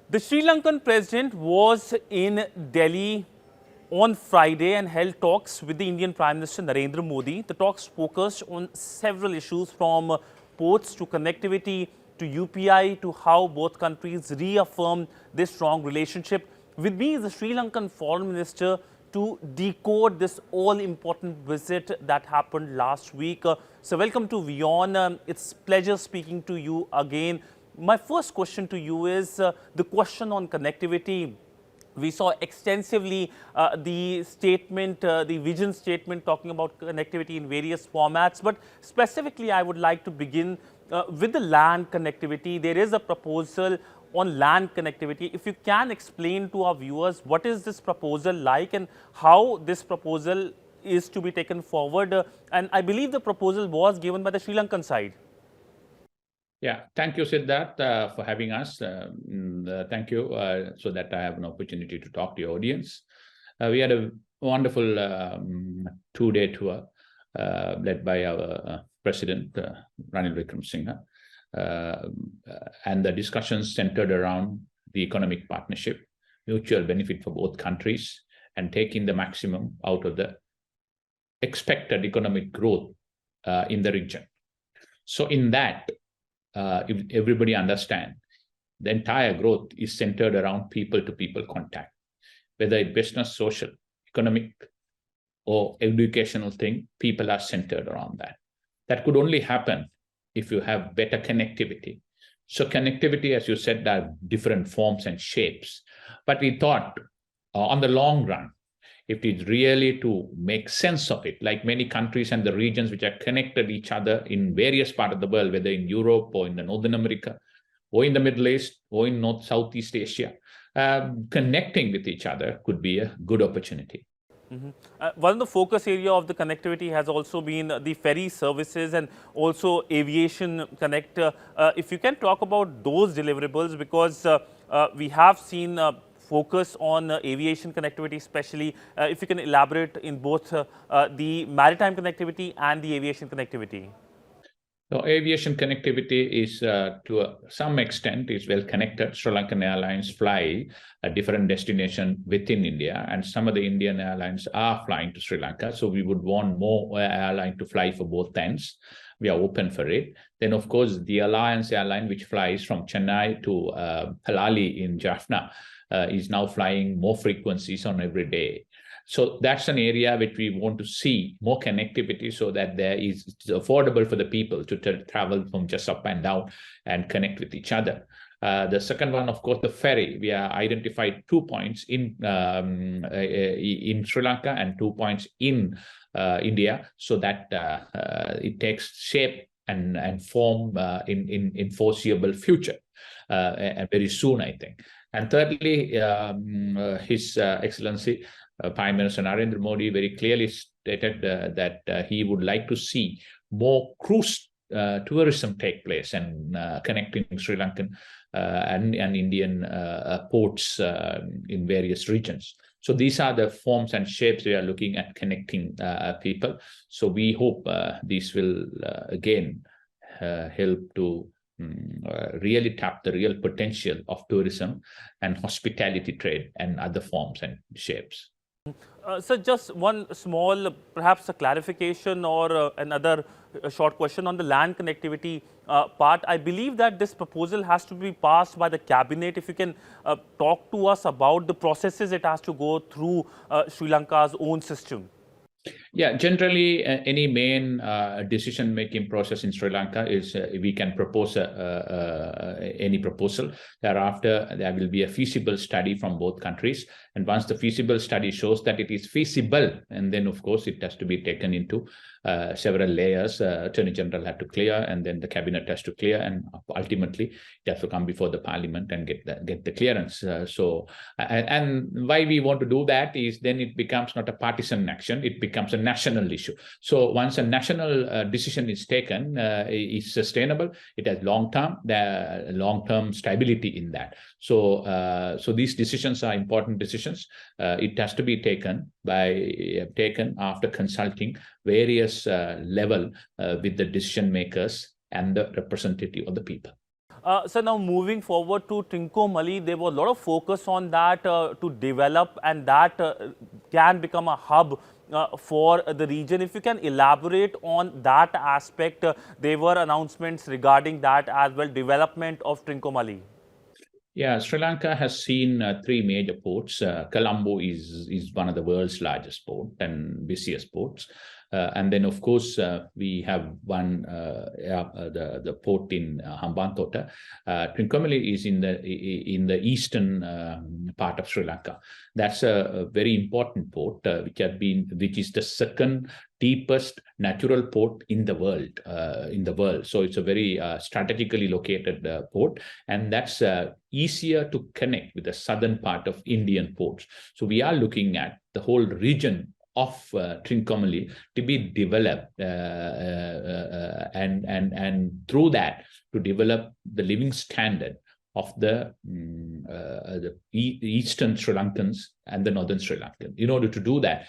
The Sri Lankan president was in Delhi on Friday and held talks with the Indian Prime Minister Narendra Modi. The talks focused on several issues from ports to connectivity to UPI to how both countries reaffirm this strong relationship. With me is the Sri Lankan Foreign Minister to decode this all-important visit that happened last week. So welcome to WION. It's pleasure speaking to you again. My first question to you is the question on connectivity. We saw extensively the statement, the vision statement talking about connectivity in various formats. But specifically, I would like to begin with the land connectivity. There is a proposal on land connectivity. If you can explain to our viewers what is this proposal like and how this proposal is to be taken forward. And I believe the proposal was given by the Sri Lankan side. Yeah, thank you, Siddhant, for having us. Thank you so that I have an opportunity to talk to your audience. We had a wonderful two-day tour led by our President, Ranil Wickremesinghe. And the discussions centered around the economic partnership, mutual benefit for both countries, and taking the maximum out of the expected economic growth in the region. So in that, if everybody understand, the entire growth is centered around people-to-people contact, whether it's business, social, economic, or educational thing, people are centered around that. That could only happen if you have better connectivity. So connectivity, as you said, there are different forms and shapes. But we thought on the long run, if it's really to make sense of it, like many countries and the regions which are connected each other in various parts of the world, whether in Europe or in the Northern America, or in the Middle East, or in Southeast Asia, connecting with each other could be a good opportunity. One of the focus area of the connectivity has also been the ferry services and also aviation connect. If you can talk about those deliverables, because we have seen focus on aviation connectivity, especially if you can elaborate in both the maritime connectivity and the aviation connectivity. So aviation connectivity is to some extent is well connected. Sri Lankan Airlines fly a different destination within India, and some of the Indian airlines are flying to Sri Lanka. So we would want more airline to fly for both ends. We are open for it. Then, of course, the Alliance airline, which flies from Chennai to Palali in Jaffna, is now flying more frequencies on every day. So that's an area which we want to see more connectivity so that it's affordable for the people to travel from just up and down and connect with each other. The second one, of course, the ferry. We have identified 2 points in Sri Lanka and 2 points in India, so that it takes shape and form in foreseeable future, and very soon, I think. And thirdly, His Excellency Prime Minister Narendra Modi very clearly stated that he would like to see more cruise tourism take place and connecting Sri Lankan and Indian ports in various regions. So these are the forms and shapes we are looking at connecting people. So we hope these will again help to really tap the real potential of tourism and hospitality trade and other forms and shapes. So just one small, perhaps a clarification or another short question on the land connectivity part. I believe that this proposal has to be passed by the cabinet. If you can talk to us about the processes it has to go through Sri Lanka's own system. Yeah, generally, any main decision-making process in Sri Lanka is we can propose any proposal. Thereafter, there will be a feasible study from both countries. And once the feasible study shows that it is feasible, and then, of course, it has to be taken into several layers. Attorney General had to clear, and then the cabinet has to clear, and ultimately it has to come before the parliament and get the clearance. And why we want to do that is then it becomes not a partisan action; it becomes a national issue. So once a national decision is taken, is sustainable. It has long-term stability in that. So these decisions are important decisions. It has to be taken after consulting various level with the decision makers and the representative of the people. So now moving forward to Trincomalee, there was a lot of focus on that to develop, and that can become a hub for the region. If you can elaborate on that aspect, there were announcements regarding that as well, development of Trincomalee. Yeah, Sri Lanka has seen three major ports. Colombo is one of the world's largest port and busiest ports. And then, of course, we have the port in Hambantota. Trincomalee is in the eastern part of Sri Lanka. That's a very important port, which is the second deepest natural port in the world. So it's a very strategically located port, and that's easier to connect with the southern part of Indian ports. So we are looking at the whole region of Trincomalee to be developed, and through that to develop the living standard of the eastern Sri Lankans and the northern Sri Lankan. In order to do that,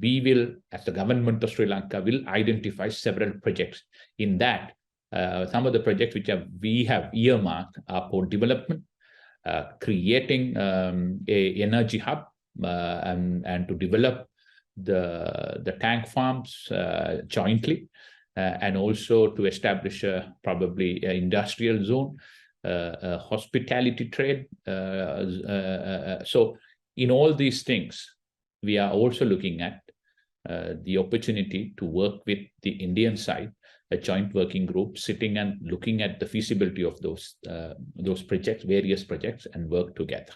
we will, as the government of Sri Lanka, will identify several projects. In that, some of the projects which we have earmarked are port development, creating a energy hub, and to develop the tank farms jointly, and also to establish probably an industrial zone, hospitality trade. So in all these things, we are also looking at the opportunity to work with the Indian side, a joint working group sitting and looking at the feasibility of those projects, various projects, and work together.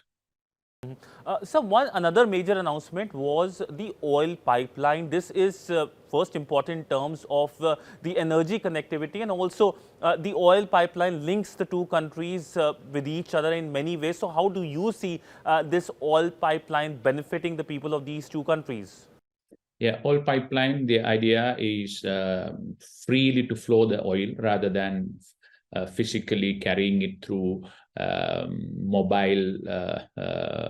So another major announcement was the oil pipeline. This is first important in terms of the energy connectivity, and also the oil pipeline links the two countries with each other in many ways. So how do you see this oil pipeline benefiting the people of these two countries? Yeah, oil pipeline, the idea is freely to flow the oil rather than physically carrying it through mobile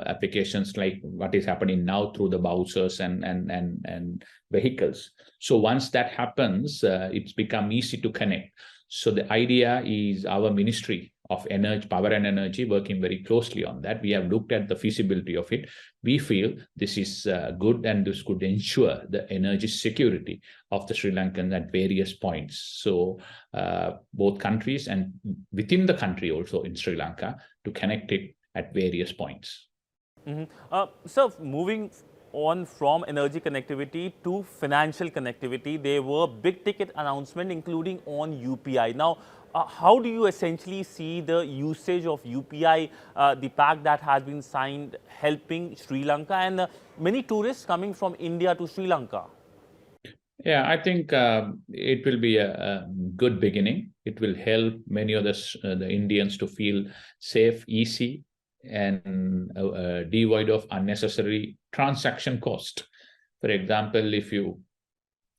applications like what is happening now through the bowsers and vehicles. So once that happens, it's become easy to connect. So the idea is our Ministry of Energy, Power and Energy, working very closely on that. We have looked at the feasibility of it. We feel this is good, and this could ensure the energy security of the Sri Lankans at various points. So both countries and within the country also in Sri Lanka to connect it at various points. So moving on from energy connectivity to financial connectivity, there were big ticket announcements including on UPI. Now, how do you essentially see the usage of UPI, the pact that has been signed, helping Sri Lanka and many tourists coming from India to Sri Lanka? Yeah, I think it will be a good beginning. It will help many of the Indians to feel safe, easy, and devoid of unnecessary transaction cost. For example, if you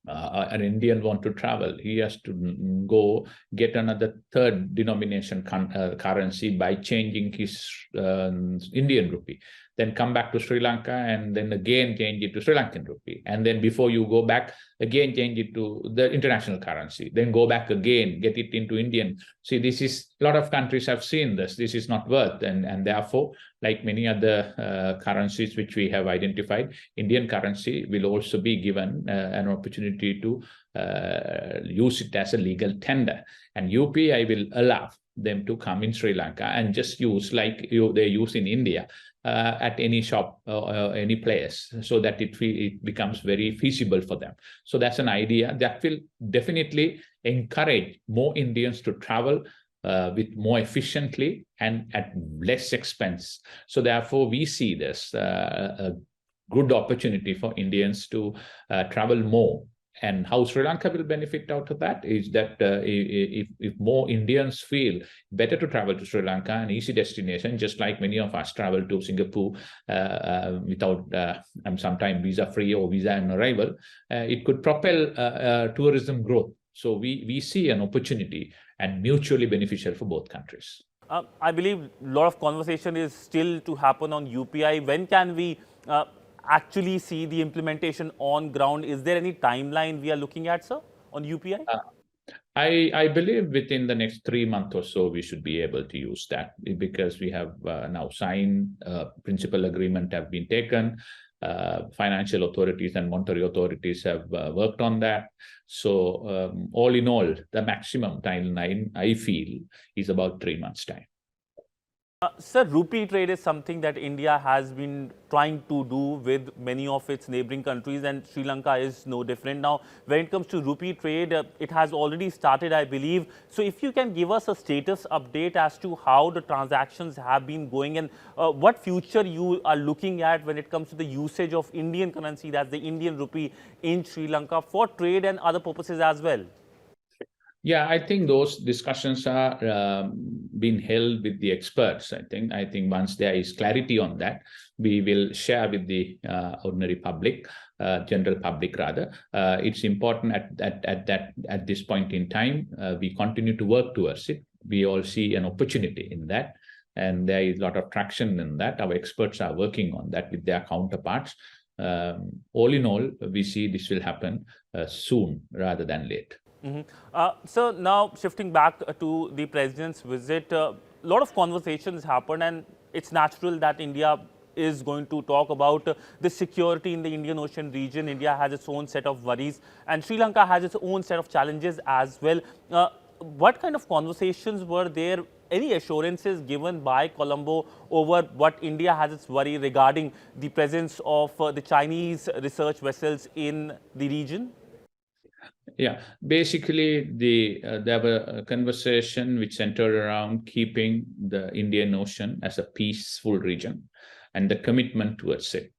an Indian want to travel, he has to go get another third denomination currency by changing his Indian rupee, then come back to Sri Lanka and then again change it to Sri Lankan rupee. And then before you go back, again change it to the international currency, then go back again, get it into Indian. See, this is, a lot of countries have seen this. This is not worth, and therefore, like many other currencies which we have identified, Indian currency will also be given an opportunity to use it as a legal tender. And UPI will allow them to come in Sri Lanka and just use like they use in India at any shop or any place, so that it becomes very feasible for them. So that's an idea that will definitely encourage more Indians to travel with more efficiently and at less expense. So therefore, we see this a good opportunity for Indians to travel more. And how Sri Lanka will benefit out of that is that if more Indians feel better to travel to Sri Lanka, an easy destination, just like many of us travel to Singapore without sometimes visa-free or visa on arrival, it could propel tourism growth. So we see an opportunity and mutually beneficial for both countries. I believe a lot of conversation is still to happen on UPI. When can we actually see the implementation on ground? Is there any timeline we are looking at, sir, on UPI? I believe within the next 3 months or so, we should be able to use that because we have now signed principal agreement have been taken. Financial authorities and monetary authorities have worked on that. So all in all, the maximum timeline I feel is about 3 months' time. Sir, rupee trade is something that India has been trying to do with many of its neighboring countries, and Sri Lanka is no different. Now, when it comes to rupee trade, it has already started, I believe. So, if you can give us a status update as to how the transactions have been going and what future you are looking at when it comes to the usage of Indian currency, that's the Indian rupee, in Sri Lanka for trade and other purposes as well. Yeah, I think those discussions are being held with the experts. I think once there is clarity on that, we will share with the ordinary public, general public rather. It's important at this point in time. We continue to work towards it. We all see an opportunity in that, and there is a lot of traction in that. Our experts are working on that with their counterparts. All in all, we see this will happen soon rather than late. So now shifting back to the president's visit, a lot of conversations happened, and it's natural that India is going to talk about the security in the Indian Ocean region. India has its own set of worries, and Sri Lanka has its own set of challenges as well. What kind of conversations were there? Any assurances given by Colombo over what India has its worry regarding the presence of the Chinese research vessels in the region? Yeah, basically there were a conversation which centered around keeping the Indian Ocean as a peaceful region and the commitment towards it.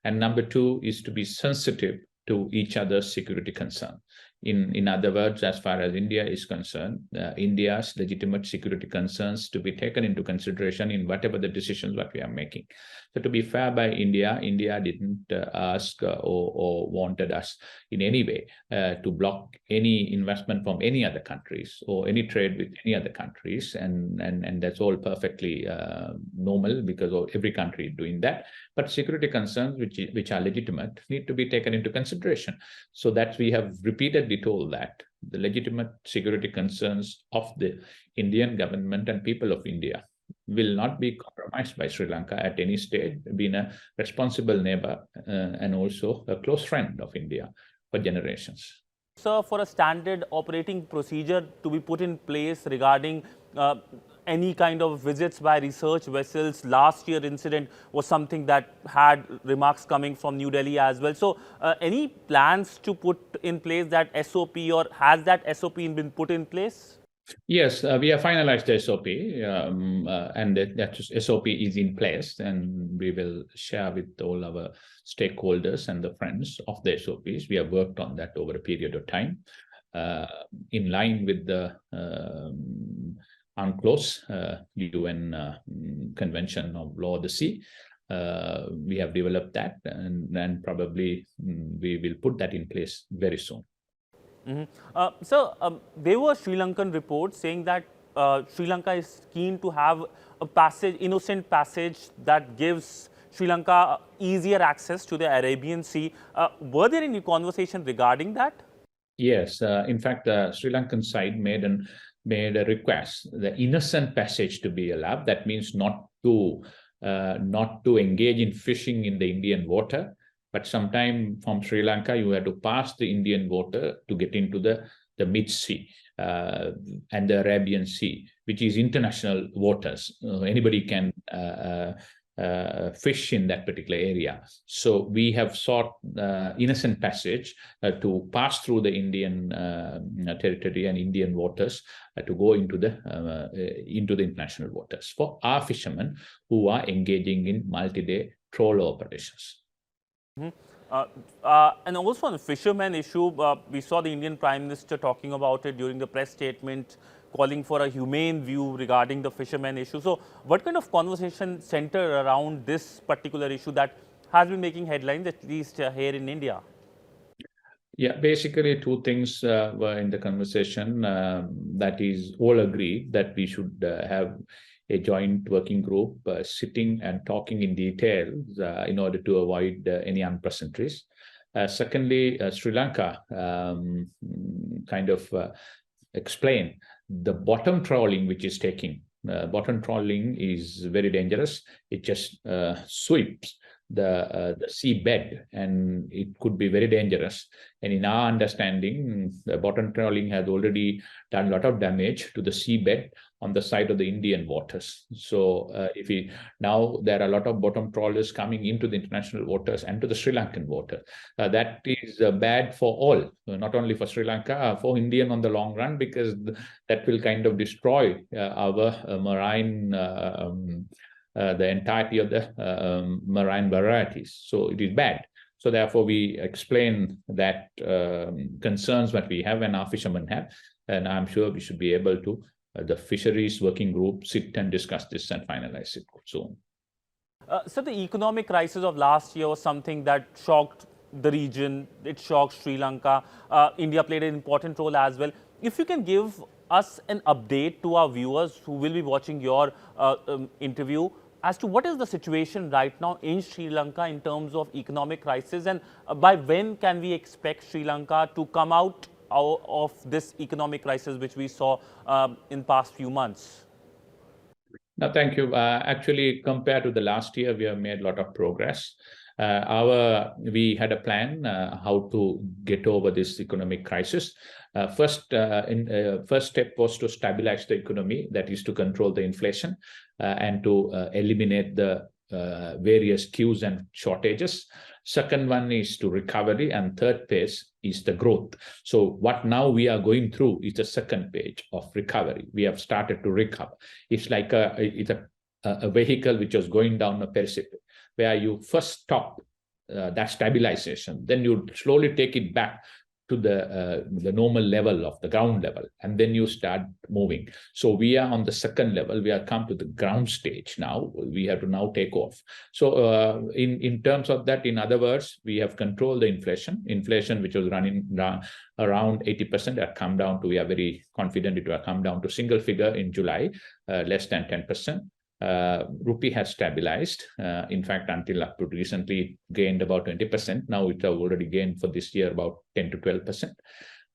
And number two is to be sensitive to each other's security concern. In other words, as far as India is concerned, India's legitimate security concerns to be taken into consideration in whatever the decisions that we are making. So to be fair by India, India didn't ask or wanted us in any way to block any investment from any other countries or any trade with any other countries. And that's all perfectly normal because every country is doing that. But security concerns which are legitimate need to be taken into consideration. So that we have repeatedly told that the legitimate security concerns of the Indian government and people of India will not be compromised by Sri Lanka at any stage, being a responsible neighbor and also a close friend of India for generations. Sir, for a standard operating procedure to be put in place regarding any kind of visits by research vessels, last year incident was something that had remarks coming from New Delhi as well. So, any plans to put in place that SOP, or has that SOP been put in place? Yes, we have finalized the SOP and that SOP is in place, and we will share with all our stakeholders and the friends of the SOPs. We have worked on that over a period of time in line with the UNCLOS, UN Convention of Law of the Sea. We have developed that, and probably we will put that in place very soon. There were Sri Lankan reports saying that Sri Lanka is keen to have a passage, innocent passage that gives Sri Lanka easier access to the Arabian Sea. Were there any conversation regarding that? Yes, in fact, the Sri Lankan side made a request, the innocent passage to be allowed. That means not to engage in fishing in the Indian water, but sometime from Sri Lanka, you have to pass the Indian water to get into the mid-sea and the Arabian Sea, which is international waters. Anybody can fish in that particular area. So we have sought innocent passage to pass through the Indian territory and Indian waters to go into the international waters for our fishermen who are engaging in multi-day trawler operations. And also on the fisherman issue, we saw the Indian Prime Minister talking about it during the press statement, calling for a humane view regarding the fisherman issue. So what kind of conversation centered around this particular issue that has been making headlines, at least here in India? Yeah, basically two things were in the conversation. That is, all agreed that we should have a joint working group sitting and talking in detail in order to avoid any unpleasantries. Secondly, Sri Lanka kind of explain the bottom trawling which is taking. Bottom trawling is very dangerous. It just sweeps the seabed, and it could be very dangerous. And in our understanding, the bottom trawling has already done a lot of damage to the seabed on the side of the Indian waters. So now there are a lot of bottom trawlers coming into the international waters and to the Sri Lankan water. That is bad for all, not only for Sri Lanka, for Indian on the long run, because that will kind of destroy our marine the entirety of the marine varieties. So it is bad. So therefore, we explain that concerns that we have and our fishermen have, and I'm sure we should be able to, the fisheries working group, sit and discuss this and finalize it soon. So the economic crisis of last year was something that shocked the region. It shocked Sri Lanka. India played an important role as well. If you can give us an update to our viewers who will be watching your interview as to what is the situation right now in Sri Lanka in terms of economic crisis, and by when can we expect Sri Lanka to come out of this economic crisis which we saw in past few months? No, thank you. Actually, compared to the last year, we have made a lot of progress. We had a plan how to get over this economic crisis. First step was to stabilize the economy, that is to control the inflation and to eliminate the various queues and shortages. Second one is to recovery, and third phase is the growth. So what now we are going through is the second page of recovery. We have started to recover. It's like a vehicle which was going down a precipice, where you first stop that stabilization, then you slowly take it back to the normal level of the ground level, and then you start moving. So we are on the second level. We are come to the ground stage now. We have to now take off. So in terms of that, in other words, we have controlled the inflation which was running around 80%, had come down to, we are very confident it will come down to single figure in July, less than 10%. Rupee has stabilized. In fact, until up to recently, gained about 20%. Now it have already gained for this year about 10 to 12%.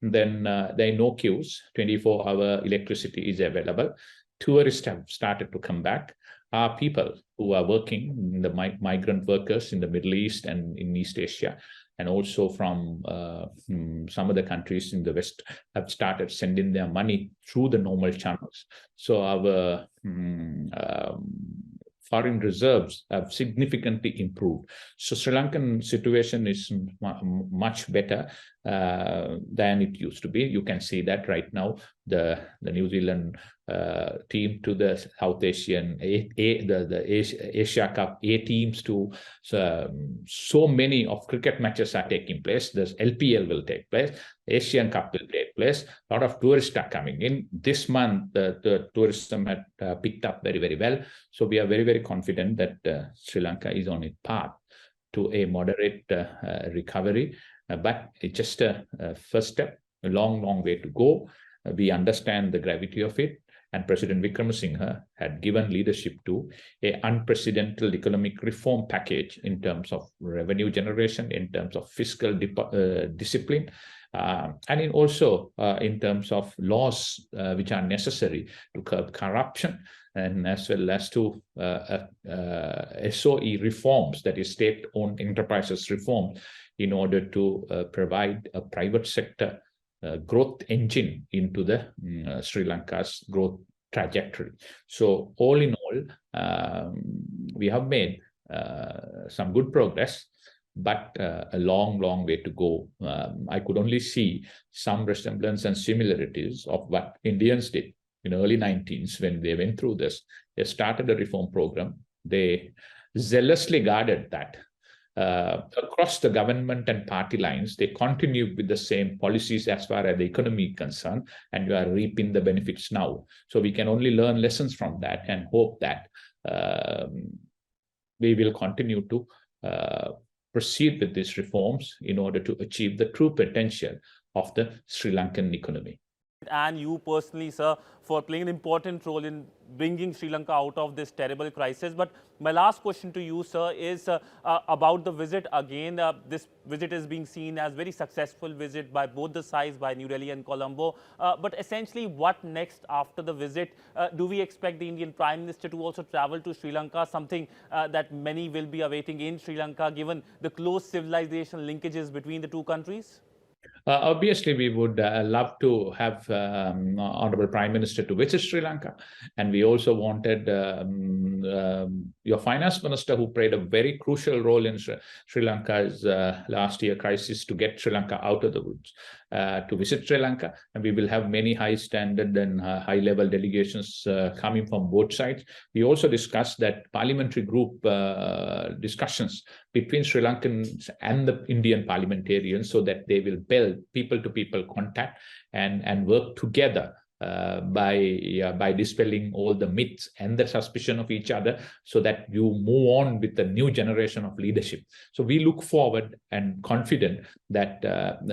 Then there are no queues. 24-hour electricity is available. Tourists have started to come back. Our people who are working, the migrant workers in the Middle East and in East Asia, and also from some of the countries in the West, have started sending their money through the normal channels. So our foreign reserves have significantly improved. So Sri Lankan situation is much better than it used to be. You can see that right now, the New Zealand team to the South Asian, the Asia Cup A teams to, so many of cricket matches are taking place. The LPL will take place. Asian Cup will take place. A lot of tourists are coming in. This month, the tourism had picked up very, very well. So we are very, very confident that Sri Lanka is on its path to a moderate recovery. But it's just a first step, a long, long way to go. We understand the gravity of it. And President Wickremesinghe had given leadership to an unprecedented economic reform package in terms of revenue generation, in terms of fiscal discipline, and also in terms of laws which are necessary to curb corruption, and as well as to SOE reforms, that is state-owned enterprises reform, in order to provide a private sector growth engine into the Sri Lanka's growth trajectory. So all in all, we have made some good progress, but a long, long way to go. I could only see some resemblance and similarities of what Indians did in the early 19s when they went through this. They started a reform program. They zealously guarded that. Across the government and party lines, they continue with the same policies as far as the economy is concerned, and you are reaping the benefits now. So we can only learn lessons from that and hope that we will continue to proceed with these reforms in order to achieve the true potential of the Sri Lankan economy. and you personally, sir, for playing an important role in bringing Sri Lanka out of this terrible crisis. But my last question to you, sir, is about the visit again. This visit is being seen as very successful visit by both the sides, by New Delhi and Colombo. But essentially, what next after the visit? Do we expect the Indian Prime Minister to also travel to Sri Lanka, something that many will be awaiting in Sri Lanka, given the close civilization linkages between the two countries? Obviously, we would love to have Honorable Prime Minister to visit Sri Lanka, and we also wanted your Finance Minister, who played a very crucial role in Sri Lanka's last year crisis to get Sri Lanka out of the woods, to visit Sri Lanka, and we will have many high standard and high level delegations coming from both sides. We also discussed that parliamentary group discussions between Sri Lankans and the Indian parliamentarians, so that they will build people-to-people contact and work together by dispelling all the myths and the suspicion of each other, so that you move on with the new generation of leadership. So we look forward and confident that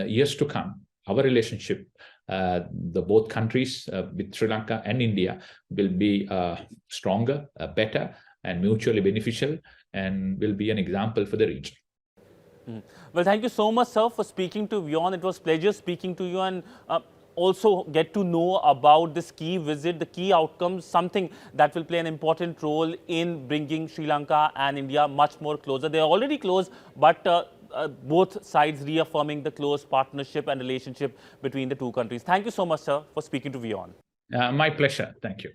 years to come, our relationship, the both countries with Sri Lanka and India, will be stronger, better, and mutually beneficial, and will be an example for the region. Well, thank you so much, sir, for speaking to WION. It was a pleasure speaking to you, and also get to know about this key visit, the key outcomes, something that will play an important role in bringing Sri Lanka and India much more closer. They are already close, but both sides reaffirming the close partnership and relationship between the two countries. Thank you so much, sir, for speaking to WION. My pleasure. Thank you.